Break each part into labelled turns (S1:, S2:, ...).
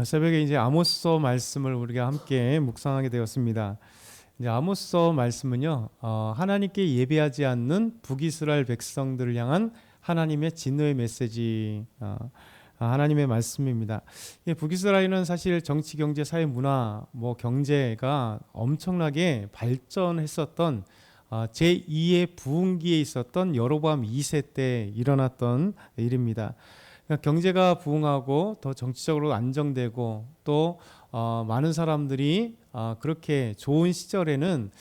S1: 새벽에 이제 아모스서 말씀을 우리가 함께 묵상하게 되었습니다. 이제 아모스서 말씀은요, 하나님께 예배하지 않는 북이스라엘 백성들을 향한 하나님의 진노의 메시지, 하나님의 말씀입니다. 북이스라엘은 사실 정치, 경제, 사회, 문화, 경제가 엄청나게 발전했었던 제2의 부흥기에 있었던 여로보암 2세 때 일어났던 일입니다. 그러니까 경제가 부흥하고 더 정치적으로 안정되고 또 많은 사람들이 그렇게 좋은 시절에는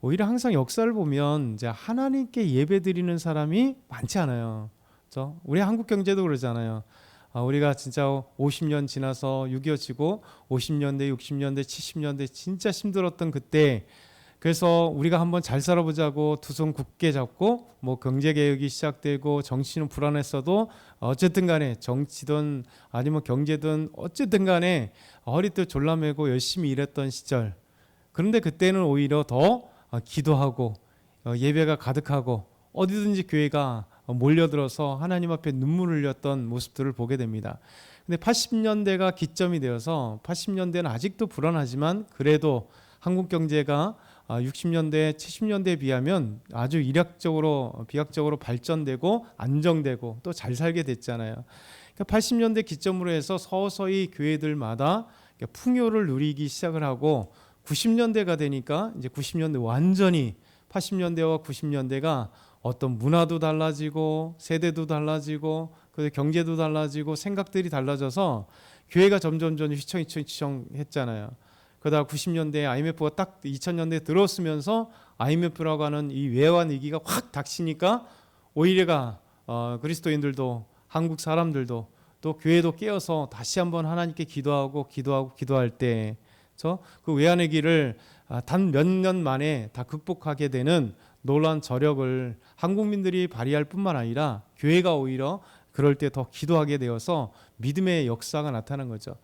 S1: 오히려 항상 역사를 보면 이제 하나님께 예배드리는 사람이 많지 않아요. 그렇죠? 우리 한국 경제도 그러잖아요. 우리가 진짜 50년 지나서 6.25 지고 50년대, 60년대, 70년대 진짜 힘들었던 그때, 그래서 우리가 한번 잘 살아보자고 두 손 굳게 잡고 경제개혁이 시작되고 정치는 불안했어도 어쨌든 간에 정치든 아니면 경제든 어쨌든 간에 허리띠 졸라매고 열심히 일했던 시절. 그런데 그때는 오히려 더 기도하고 예배가 가득하고 어디든지 교회가 몰려들어서 하나님 앞에 눈물을 흘렸던 모습들을 보게 됩니다. 근데 80년대가 기점이 되어서 80년대는 아직도 불안하지만 그래도 한국 경제가 60년대, 70년대에 비하면 아주 비약적으로 발전되고 안정되고 또 잘 살게 됐잖아요. 그러니까 80년대 기점으로 해서 서서히 교회들마다 풍요를 누리기 시작을 하고 90년대가 되니까 이제 90년대 완전히 80년대와 90년대가 어떤 문화도 달라지고 세대도 달라지고 경제도 달라지고 생각들이 달라져서 교회가 점점 휘청휘청 했잖아요. 그러다가 90년대에 IMF가 딱 2000년대에 들어서면서 IMF라고 하는 이 외환 위기가 확 닥치니까 오히려 그리스도인들도 한국 사람들도 또 교회도 깨어서 다시 한번 하나님께 기도할 때 그 외환 위기를 단 몇 년 만에 다 극복하게 되는 놀라운 저력을 한국민들이 발휘할 뿐만 아니라 교회가 오히려 그럴 때 더 기도하게 되어서 믿음의 역사가 나타난 거죠.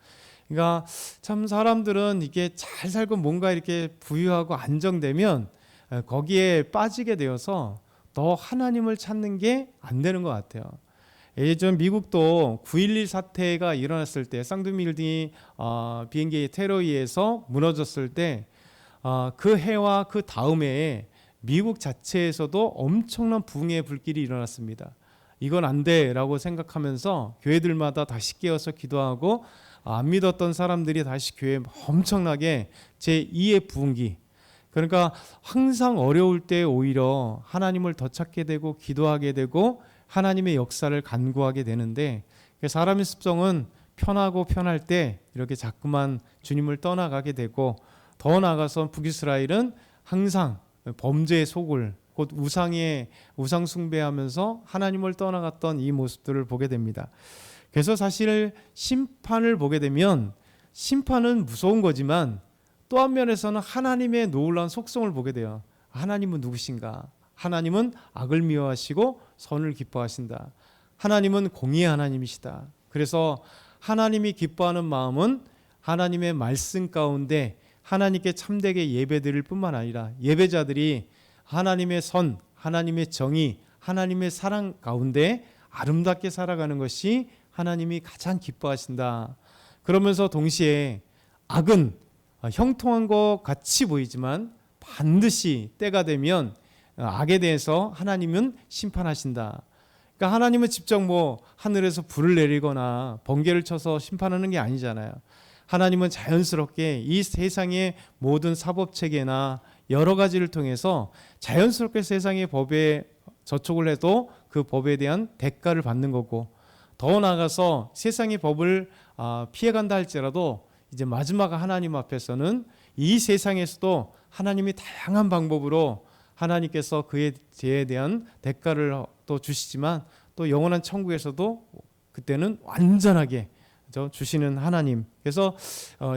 S1: 그러니까 참 사람들은 이게 잘 살고 뭔가 이렇게 부유하고 안정되면 거기에 빠지게 되어서 더 하나님을 찾는 게 안 되는 것 같아요. 예전 미국도 9.11 사태가 일어났을 때 쌍둥이 빌딩이 비행기 테러에 의해서 무너졌을 때 그 해와 그 다음 해에 미국 자체에서도 엄청난 부흥의 불길이 일어났습니다. 이건 안 돼라고 생각하면서 교회들마다 다시 깨어서 기도하고 안 믿었던 사람들이 다시 교회에 엄청나게 제2의 부흥기. 그러니까 항상 어려울 때 오히려 하나님을 더 찾게 되고 기도하게 되고 하나님의 역사를 간구하게 되는데 사람의 습성은 편하고 편할 때 이렇게 자꾸만 주님을 떠나가게 되고 더 나아가서 북이스라엘은 항상 범죄의 속을 곧 우상 숭배하면서 하나님을 떠나갔던 이 모습들을 보게 됩니다. 그래서 사실 심판을 보게 되면 심판은 무서운 거지만 또 한면에서는 하나님의 놀라운 속성을 보게 돼요. 하나님은 누구신가? 하나님은 악을 미워하시고 선을 기뻐하신다. 하나님은 공의의 하나님이시다. 그래서 하나님이 기뻐하는 마음은 하나님의 말씀 가운데 하나님께 참되게 예배드릴 뿐만 아니라 예배자들이 하나님의 선, 하나님의 정의, 하나님의 사랑 가운데 아름답게 살아가는 것이 하나님이 가장 기뻐하신다. 그러면서 동시에 악은 형통한 것 같이 보이지만 반드시 때가 되면 악에 대해서 하나님은 심판하신다. 그러니까 하나님은 직접 하늘에서 불을 내리거나 번개를 쳐서 심판하는 게 아니잖아요. 하나님은 자연스럽게 이 세상의 모든 사법체계나 여러 가지를 통해서 자연스럽게 세상의 법에 저촉을 해도 그 법에 대한 대가를 받는 거고, 더 나아가서 세상의 법을 피해간다 할지라도 이제 마지막 하나님 앞에서는 이 세상에서도 하나님이 다양한 방법으로 하나님께서 그의 죄에 대한 대가를 또 주시지만 또 영원한 천국에서도 그때는 완전하게 주시는 하나님. 그래서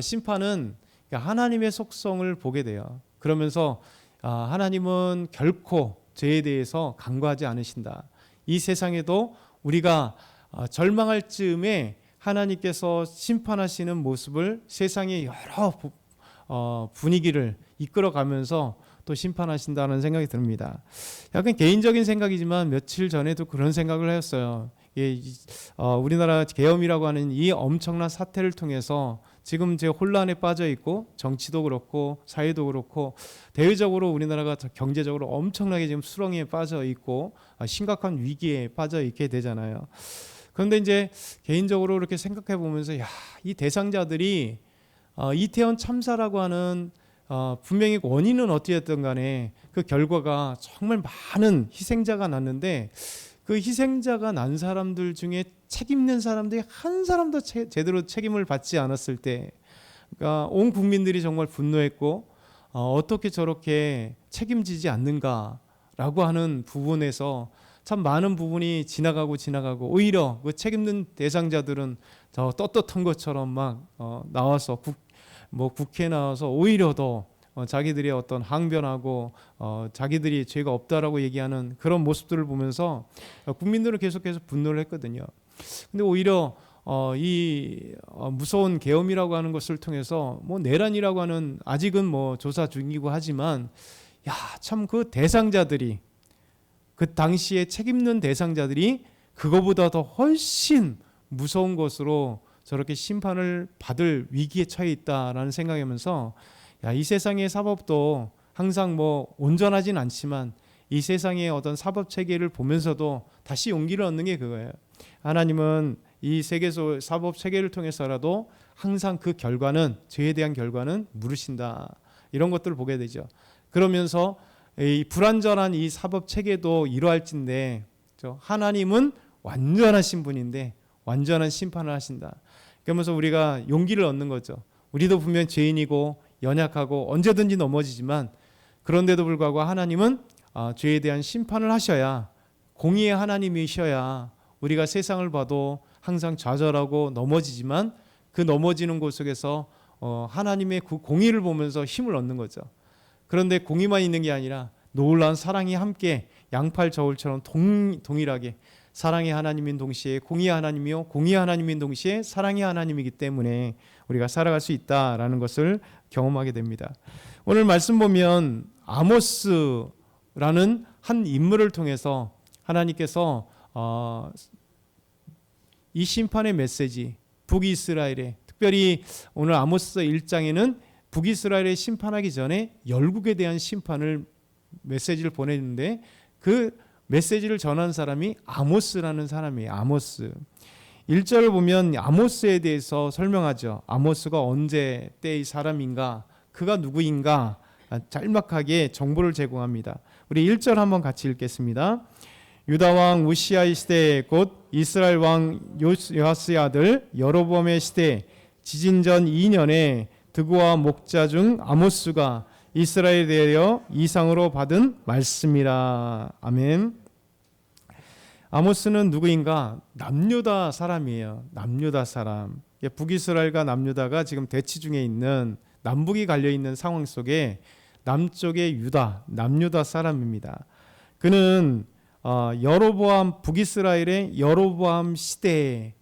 S1: 심판은 하나님의 속성을 보게 돼요. 그러면서 하나님은 결코 죄에 대해서 간과하지 않으신다. 이 세상에도 우리가 절망할 즈음에 하나님께서 심판하시는 모습을 세상의 여러 분위기를 이끌어가면서 또 심판하신다는 생각이 듭니다. 약간 개인적인 생각이지만 며칠 전에도 그런 생각을 했어요. 우리나라 계엄이라고 하는 이 엄청난 사태를 통해서 지금 제 혼란에 빠져 있고 정치도 그렇고 사회도 그렇고 대외적으로 우리나라가 경제적으로 엄청나게 지금 수렁에 빠져 있고 심각한 위기에 빠져 있게 되잖아요. 그런데 이제 개인적으로 이렇게 생각해 보면서 이 대상자들이 이태원 참사라고 하는 분명히 원인은 어찌됐든 간에 그 결과가 정말 많은 희생자가 났는데 그 희생자가 난 사람들 중에 책 있는 사람들이 한 사람도 제대로 책임을 받지 않았을 때, 그러니까 온 국민들이 정말 분노했고 어떻게 저렇게 책임지지 않는가라고 하는 부분에서 참 많은 부분이 지나가고 오히려 그 책임있는 대상자들은 더 떳떳한 것처럼 막 나와서 국회에 나와서 오히려 더 자기들이 어떤 항변하고 자기들이 죄가 없다라고 얘기하는 그런 모습들을 보면서 국민들은 계속해서 분노를 했거든요. 근데 오히려 이 무서운 계엄이라고 하는 것을 통해서 내란이라고 하는 아직은 조사 중이고 하지만 참 그 대상자들이 그 당시에 책임있는 대상자들이 그거보다 더 훨씬 무서운 것으로 저렇게 심판을 받을 위기에 처해 있다라는 생각하면서 이 세상의 사법도 항상 온전하진 않지만 이 세상의 어떤 사법 체계를 보면서도 다시 용기를 얻는 게 그거예요. 하나님은 이 세계에서 사법 체계를 통해서라도 항상 그 결과는, 죄에 대한 결과는 물으신다, 이런 것들을 보게 되죠. 그러면서 이 불완전한 이 사법 체계도 이러할진데 하나님은 완전하신 분인데 완전한 심판을 하신다. 그러면서 우리가 용기를 얻는 거죠. 우리도 분명 죄인이고 연약하고 언제든지 넘어지지만 그런데도 불구하고 하나님은 죄에 대한 심판을 하셔야, 공의의 하나님이셔야 우리가 세상을 봐도 항상 좌절하고 넘어지지만 그 넘어지는 곳 속에서 하나님의 그 공의를 보면서 힘을 얻는 거죠. 그런데 공의만 있는 게 아니라 놀라운 사랑이 함께 양팔 저울처럼 동일하게 사랑의 하나님인 동시에 공의의 하나님이요 공의의 하나님인 동시에 사랑의 하나님이기 때문에 우리가 살아갈 수 있다라는 것을 경험하게 됩니다. 오늘 말씀 보면 아모스라는 한 인물을 통해서 하나님께서 이 심판의 메시지, 북이스라엘에, 특별히 오늘 아모스 1장에는 북이스라엘을 심판하기 전에 열국에 대한 심판을 메시지를 보내는데 그 메시지를 전한 사람이 아모스라는 사람이에요. 아모스. 1절을 보면 아모스에 대해서 설명하죠. 아모스가 언제 때의 사람인가, 그가 누구인가 짤막하게 정보를 제공합니다. 우리 1절 한번 같이 읽겠습니다. 유다 왕 우시아의 시대 곧 이스라엘 왕 요아스의 아들 여로보암의 시대 지진 전 2년에 드고와 목자 중 아모스가 이스라엘에 대하여 이상으로 받은 말씀이라. 아멘. 아모스는 누구인가? 남유다 사람이에요. 남유다 사람. 북이스라엘과 남유다가 지금 대치 중에 있는, 남북이 갈려있는 상황 속에 남쪽의 유다, 남유다 사람입니다. 그는 여로보암, 북이스라엘의 여로보암 시대에,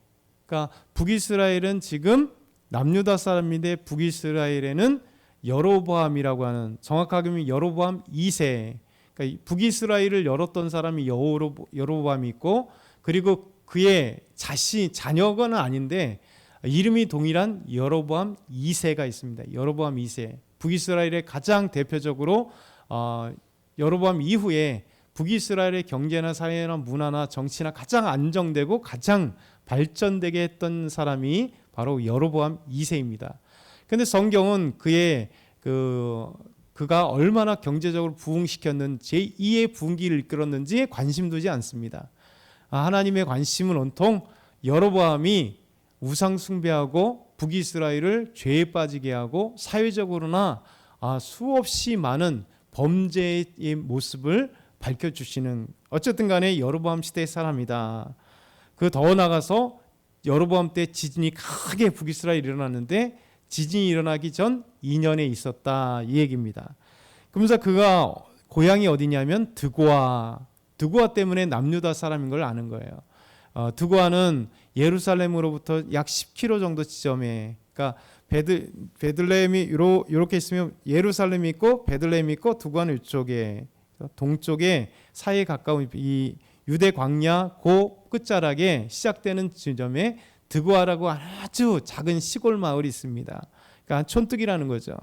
S1: 그러니까 북이스라엘은 지금 남유다 사람인데 북이스라엘에는 여로보암이라고 하는, 정확하게 하면 여로보암 2세, 그러니까 북이스라엘을 열었던 사람이 여로보암이 있고, 그리고 그의 자녀는 아닌데 이름이 동일한 여로보암 2세가 있습니다. 여로보암 2세. 북이스라엘의 가장 대표적으로 여로보암 이후에 북이스라엘의 경제나 사회나 문화나 정치나 가장 안정되고 가장 발전되게 했던 사람이 바로 여로보암 2세입니다. 그런데 성경은 그가 얼마나 경제적으로 부흥시켰는지, 제2의 부흥기를 이끌었는지에 관심 두지 않습니다. 하나님의 관심은 온통 여로보암이 우상 숭배하고 북이스라엘을 죄에 빠지게 하고 사회적으로나 수없이 많은 범죄의 모습을 밝혀주시는, 어쨌든 간에 여로보암 시대의 사람이다. 더 나아가서 여로보암 때 지진이 크게 북이스라엘에 일어났는데 지진이 일어나기 전 2년에 있었다, 이 얘기입니다. 그러면서 그가 고향이 어디냐면 드고아 때문에 남유다 사람인 걸 아는 거예요. 드고아는 예루살렘으로부터 약 10km 정도 지점에, 그러니까 베들레헴이 이렇게 있으면 예루살렘이 있고 베들레헴이 있고 드고아는 이쪽에 동쪽에 사이에 가까운 이 유대 광야 고 끝자락에 시작되는 지점에 드고아라고 아주 작은 시골 마을이 있습니다. 그러니까 촌뜨기라는 거죠.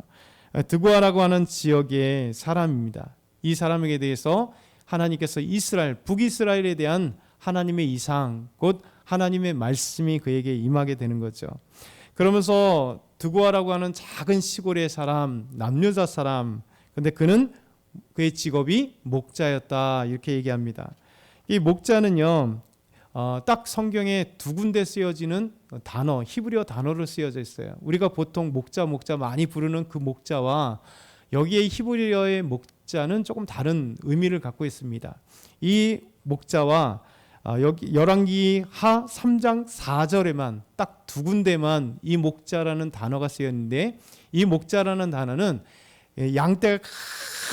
S1: 드고아라고 하는 지역의 사람입니다. 이 사람에게 대해서 하나님께서 이스라엘, 북이스라엘에 대한 하나님의 이상, 곧 하나님의 말씀이 그에게 임하게 되는 거죠. 그러면서 드고아라고 하는 작은 시골의 사람, 남유다 사람, 근데 그의 직업이 목자였다, 이렇게 얘기합니다. 이 목자는요, 딱 성경에 두 군데 쓰여지는 단어, 히브리어 단어로 쓰여져 있어요. 우리가 보통 목자 많이 부르는 그 목자와 여기에 히브리어의 목자는 조금 다른 의미를 갖고 있습니다. 이 목자와 여기 열왕기 하 3장 4절에만 딱 두 군데만 이 목자라는 단어가 쓰였는데, 이 목자라는 단어는 양떼가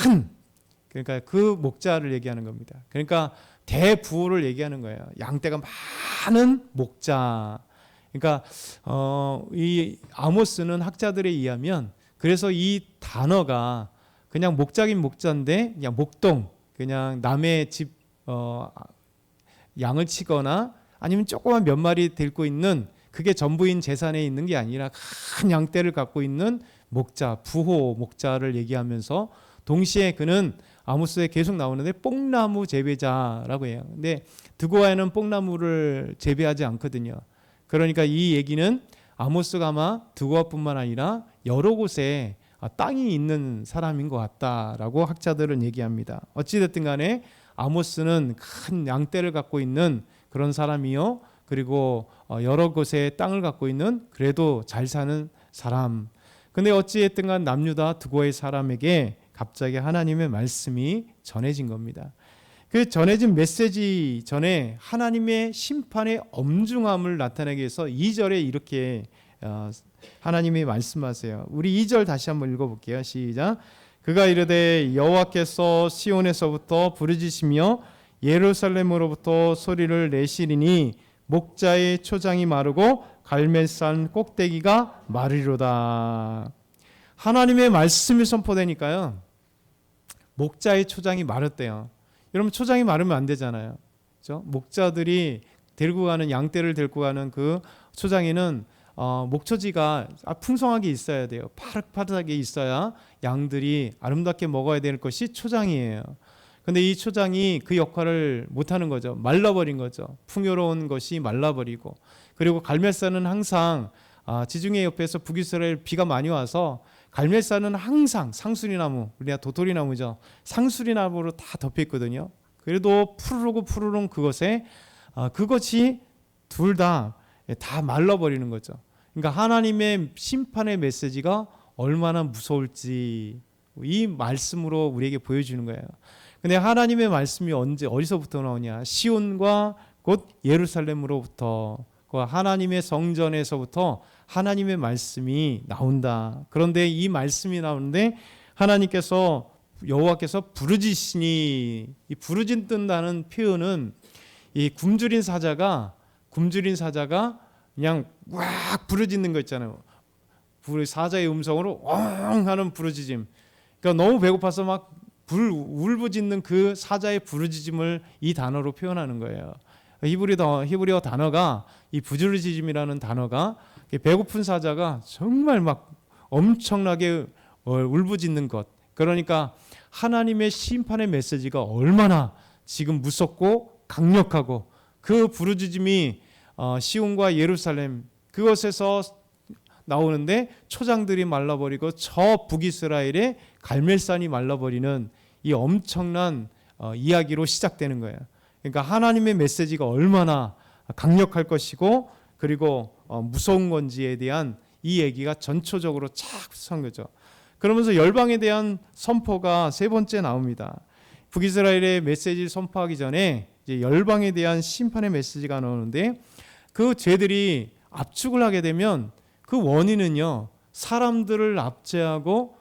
S1: 큰, 그러니까 그 목자를 얘기하는 겁니다. 그러니까 대부호를 얘기하는 거예요. 양떼가 많은 목자. 그러니까 이 아모스는 학자들에 의하면 그래서 이 단어가 그냥 목자긴 목자인데 그냥 목동, 그냥 남의 집 양을 치거나 아니면 조그만 몇 마리 데리고 있는, 그게 전부인 재산에 있는 게 아니라 큰 양떼를 갖고 있는 목자, 부호 목자를 얘기하면서 동시에 그는 아모스에 계속 나오는데 뽕나무 재배자라고 해요. 근데 드고아에는 뽕나무를 재배하지 않거든요. 그러니까 이 얘기는 아모스가 아마 드고아뿐만 아니라 여러 곳에 땅이 있는 사람인 것 같다라고 학자들은 얘기합니다. 어찌됐든 간에 아모스는 큰 양떼를 갖고 있는 그런 사람이요, 그리고 여러 곳에 땅을 갖고 있는 그래도 잘 사는 사람. 근데 어찌됐든 간 남유다 드고아의 사람에게 갑자기 하나님의 말씀이 전해진 겁니다. 그 전해진 메시지 전에 하나님의 심판의 엄중함을 나타내기 위해서 2절에 이렇게 하나님이 말씀하세요. 우리 2절 다시 한번 읽어볼게요. 시작. 그가 이르되 여호와께서 시온에서부터 부르짖으시며 예루살렘으로부터 소리를 내시리니 목자의 초장이 마르고 갈멜산 꼭대기가 마르리로다. 하나님의 말씀이 선포되니까요, 목자의 초장이 마르대요. 여러분, 초장이 마르면 안 되잖아요. 그렇죠? 목자들이 데리고 가는, 양떼를 데리고 가는 그 초장에는 목초지가 풍성하게 있어야 돼요. 파릇파릇하게 있어야 양들이 아름답게 먹어야 될 것이 초장이에요. 근데 이 초장이 그 역할을 못하는 거죠. 말라버린 거죠. 풍요로운 것이 말라버리고, 그리고 갈멜산은 항상 지중해 옆에서 북이스라엘 비가 많이 와서 갈멜산은 항상 상수리나무, 우리가 도토리나무죠, 상수리나무로 다 덮여 있거든요. 그래도 푸르르고 그것에 그것이 둘 다 말라버리는 거죠. 그러니까 하나님의 심판의 메시지가 얼마나 무서울지 이 말씀으로 우리에게 보여주는 거예요. 근데 하나님의 말씀이 어디서부터 나오냐? 시온과 곧 예루살렘으로부터, 하나님의 성전에서부터 하나님의 말씀이 나온다. 그런데 이 말씀이 나오는데 하나님께서, 여호와께서 부르짖으시니, 이 부르짖는다는 표현은 이 굶주린 사자가 그냥 왁 부르짖는 거 있잖아요. 사자의 음성으로 엉 하는 부르짖음. 그러니까 너무 배고파서 막 울부짖는 그 사자의 부르짖음을 이 단어로 표현하는 거예요. 히브리어 단어가, 이 부르짖음이라는 단어가 배고픈 사자가 정말 막 엄청나게 울부짖는 것. 그러니까 하나님의 심판의 메시지가 얼마나 지금 무섭고 강력하고, 그 부르짖음이 시온과 예루살렘 그것에서 나오는데 초장들이 말라버리고 저 북이스라엘의 갈멜산이 말라버리는 이 엄청난 이야기로 시작되는 거예요. 그러니까 하나님의 메시지가 얼마나 강력할 것이고, 그리고 무서운 건지에 대한 이 얘기가 전초적으로 착 선 거죠. 그러면서 열방에 대한 선포가 세 번째 나옵니다. 북이스라엘의 메시지를 선포하기 전에 이제 열방에 대한 심판의 메시지가 나오는데, 그 죄들이 압축을 하게 되면 그 원인은요, 사람들을 압제하고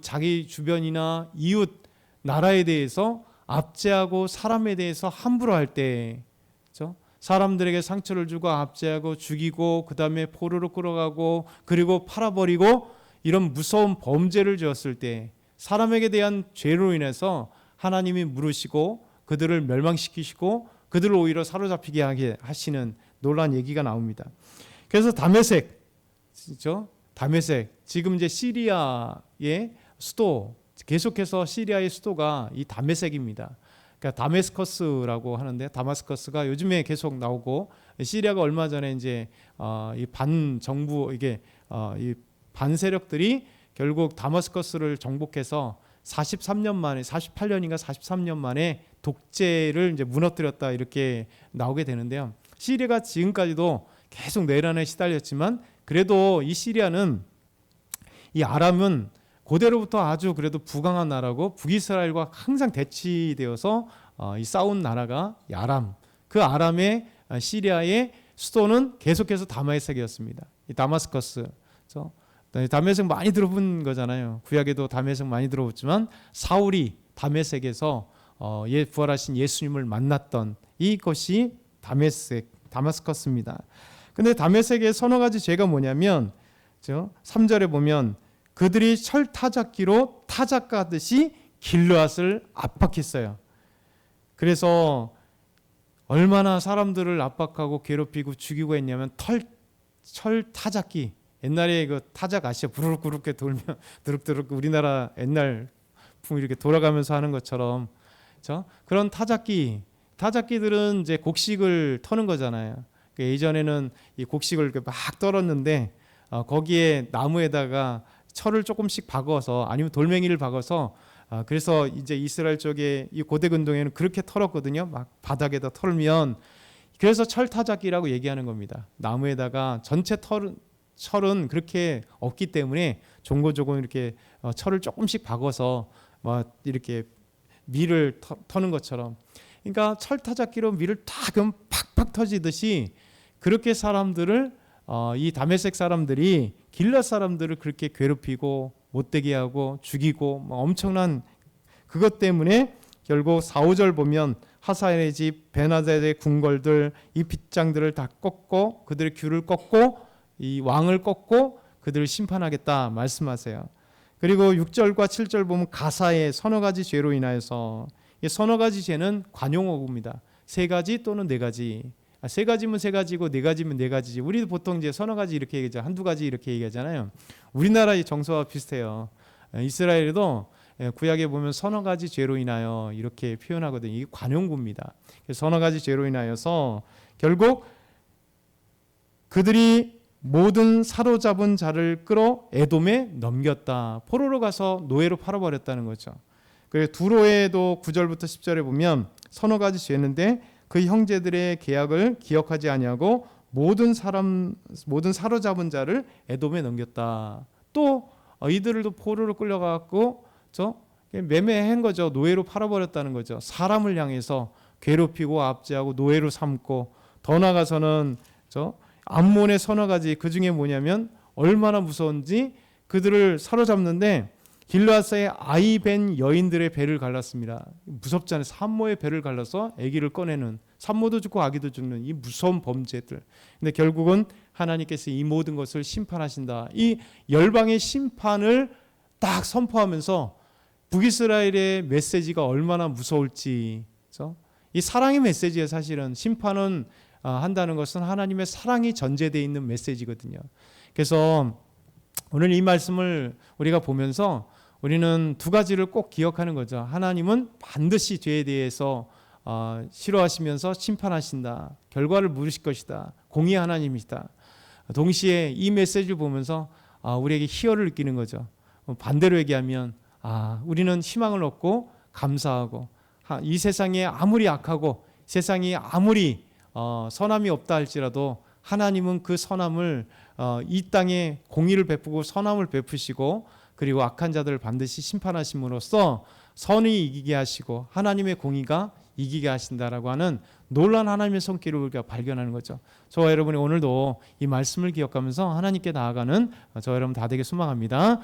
S1: 자기 주변이나 이웃 나라에 대해서 압제하고 사람에 대해서 함부로 할 때, 그렇죠? 사람들에게 상처를 주고 압제하고 죽이고 그 다음에 포로로 끌어가고 그리고 팔아버리고 이런 무서운 범죄를 지었을 때, 사람에게 대한 죄로 인해서 하나님이 물으시고 그들을 멸망시키시고 그들을 오히려 사로잡히게 하게 하시는 놀라운 얘기가 나옵니다. 그래서 다메섹, 다메섹, 지금 이제 시리아의 수도, 계속해서 시리아의 수도가 이 다메섹입니다. 그러니까 다메스커스라고 하는데, 다마스커스가 요즘에 계속 나오고, 시리아가 얼마 전에 이제 이 반정부, 이게 이 반세력들이 결국 다마스커스를 정복해서 43년 만에, 48년인가 43년 만에 독재를 이제 무너뜨렸다, 이렇게 나오게 되는데요. 시리아가 지금까지도 계속 내란에 시달렸지만, 그래도 이 시리아는, 이 아람은 고대로부터 아주 그래도 부강한 나라고, 북이스라엘과 항상 대치되어서 이 싸운 나라가 이 아람. 그 아람의 시리아의 수도는 계속해서 다메섹이었습니다. 이 다마스커스. 다메섹 많이 들어본 거잖아요. 구약에도 다메섹 많이 들어봤지만, 사울이 다메섹에서 부활하신 예수님을 만났던 이것이 다마스커스입니다. 근데 다메섹의 서너 가지 죄가 뭐냐면, 3절에 보면 그들이 철 타작기로 타작하듯이 길르앗을 압박했어요. 그래서 얼마나 사람들을 압박하고 괴롭히고 죽이고 했냐면, 철 타작기, 옛날에 그 타작 아시죠? 부르륵 이렇게 돌면 드륵드륵 우리나라 옛날 풍 이렇게 돌아가면서 하는 것처럼, 그런 타작기들은 이제 곡식을 터는 거잖아요. 예전에는 이 곡식을 이렇게 막 떨었는데, 거기에 나무에다가 철을 조금씩 박아서, 아니면 돌멩이를 박아서, 그래서 이제 이스라엘 쪽에 이 고대 근동에는 그렇게 털었거든요. 막 바닥에다 털면, 그래서 철타작기라고 얘기하는 겁니다. 나무에다가 전체 철은 그렇게 없기 때문에 조금 이렇게 철을 조금씩 박아서 막 이렇게 밀을 터는 것처럼, 그러니까 철타작기로 밀을 탁 그럼 팍팍 터지듯이 그렇게 사람들을, 이 다메섹 사람들이 길앗 사람들을 그렇게 괴롭히고 못되게 하고 죽이고, 엄청난 그것 때문에 결국 4, 5절 보면 하사엘의 집 베나델의 궁궐들, 이 빗장들을 다 꺾고 그들의 귤을 꺾고 이 왕을 꺾고 그들을 심판하겠다 말씀하세요. 그리고 6절과 7절 보면 가사의 서너 가지 죄로 인하여서, 이 서너 가지 죄는 관용어구입니다. 세 가지 또는 네 가지. 세 가지면 세 가지고 네 가지면 네 가지지. 우리도 보통 이제 서너 가지 이렇게 얘기하죠. 한두 가지 이렇게 얘기하잖아요. 우리나라의 정서와 비슷해요. 이스라엘도 구약에 보면 서너 가지 죄로 인하여 이렇게 표현하거든요. 이게 관용구입니다. 서너 가지 죄로 인하여서 결국 그들이 모든 사로잡은 자를 끌어 에돔에 넘겼다. 포로로 가서 노예로 팔아버렸다는 거죠. 그리고 두로에도 9절부터 10절에 보면 서너 가지 죄는데, 그 형제들의 계약을 기억하지 아니하고 모든 사로잡은 자를 에돔에 넘겼다. 또 이들도 포로로 끌려가고 매매한 거죠. 노예로 팔아버렸다는 거죠. 사람을 향해서 괴롭히고 압제하고 노예로 삼고, 더 나아가서는 암몬의 서너 가지, 그 중에 뭐냐면 얼마나 무서운지, 그들을 사로잡는데 길르앗의 아이 벤 여인들의 배를 갈랐습니다. 무섭잖아요. 산모의 배를 갈라서 아기를 꺼내는, 산모도 죽고 아기도 죽는 이 무서운 범죄들. 근데 결국은 하나님께서 이 모든 것을 심판하신다. 이 열방의 심판을 딱 선포하면서 북이스라엘의 메시지가 얼마나 무서울지, 이 사랑의 메시지예요. 사실은 심판은 한다는 것은 하나님의 사랑이 전제되어 있는 메시지거든요. 그래서 오늘 이 말씀을 우리가 보면서 우리는 두 가지를 꼭 기억하는 거죠. 하나님은 반드시 죄에 대해서 싫어하시면서 심판하신다. 결과를 물으실 것이다. 공의의 하나님이시다. 동시에 이 메시지를 보면서 우리에게 희열을 느끼는 거죠. 반대로 얘기하면 우리는 희망을 얻고 감사하고, 이 세상에 아무리 악하고 세상이 아무리 선함이 없다 할지라도 하나님은 그 선함을 이 땅에 공의를 베푸고 선함을 베푸시고, 그리고 악한 자들을 반드시 심판하심으로써 선이 이기게 하시고 하나님의 공의가 이기게 하신다라고 하는 놀라운 하나님의 손길을 우리가 발견하는 거죠. 저와 여러분이 오늘도 이 말씀을 기억하면서 하나님께 나아가는 저와 여러분 다 되게 소망합니다.